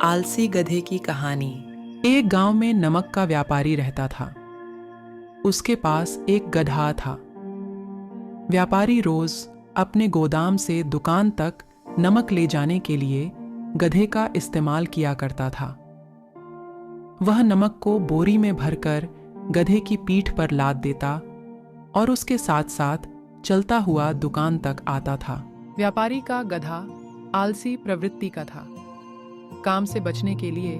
आलसी गधे की कहानी। एक गांव में नमक का व्यापारी रहता था। उसके पास एक गधा था। व्यापारी रोज अपने गोदाम से दुकान तक नमक ले जाने के लिए गधे का इस्तेमाल किया करता था। वह नमक को बोरी में भरकर गधे की पीठ पर लाद देता और उसके साथ साथ चलता हुआ दुकान तक आता था। व्यापारी का गधा आलसी प्रवृत्ति का था। काम से बचने के लिए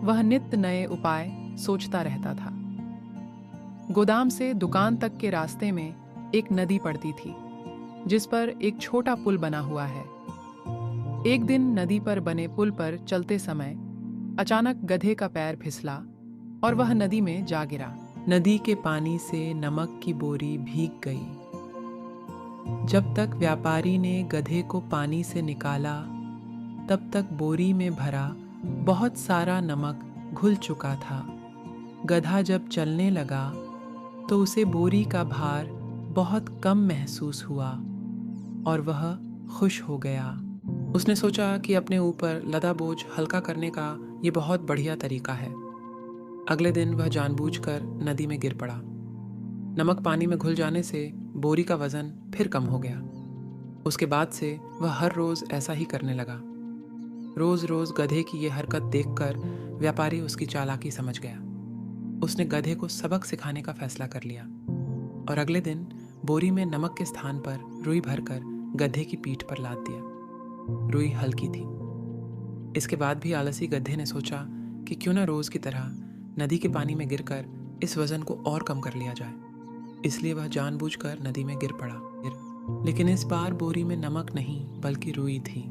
वह नित्य नए उपाय सोचता रहता था। गोदाम से दुकान तक के रास्ते में एक नदी पड़ती थी, जिस पर एक छोटा पुल बना हुआ है। एक दिन नदी पर बने पुल पर चलते समय अचानक गधे का पैर फिसला और वह नदी में जा गिरा। नदी के पानी से नमक की बोरी भीग गई। जब तक व्यापारी ने गधे को पानी से निकाला, तब तक बोरी में भरा बहुत सारा नमक घुल चुका था। गधा जब चलने लगा तो उसे बोरी का भार बहुत कम महसूस हुआ और वह खुश हो गया। उसने सोचा कि अपने ऊपर लदा बोझ हल्का करने का ये बहुत बढ़िया तरीका है। अगले दिन वह जानबूझकर नदी में गिर पड़ा। नमक पानी में घुल जाने से बोरी का वजन फिर कम हो गया। उसके बाद से वह हर रोज ऐसा ही करने लगा। रोज रोज गधे की यह हरकत देखकर व्यापारी उसकी चालाकी समझ गया। उसने गधे को सबक सिखाने का फैसला कर लिया और अगले दिन बोरी में नमक के स्थान पर रुई भरकर गधे की पीठ पर लाद दिया। रुई हल्की थी। इसके बाद भी आलसी गधे ने सोचा कि क्यों न रोज की तरह नदी के पानी में गिरकर इस वजन को और कम कर लिया जाए। इसलिए वह जानबूझकर नदी में गिर पड़ा। लेकिन इस बार बोरी में नमक नहीं बल्कि रुई थी।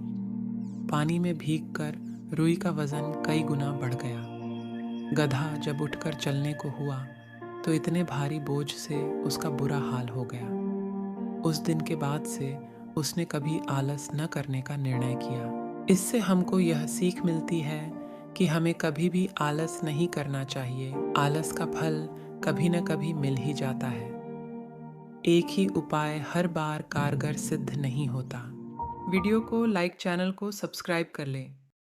पानी में भीगकर रुई का वजन कई गुना बढ़ गया। गधा जब उठकर चलने को हुआ तो इतने भारी बोझ से उसका बुरा हाल हो गया। उस दिन के बाद से उसने कभी आलस न करने का निर्णय किया। इससे हमको यह सीख मिलती है कि हमें कभी भी आलस नहीं करना चाहिए। आलस का फल कभी न कभी मिल ही जाता है। एक ही उपाय हर बार कारगर सिद्ध नहीं होता। वीडियो को लाइक, चैनल को सब्सक्राइब कर लें।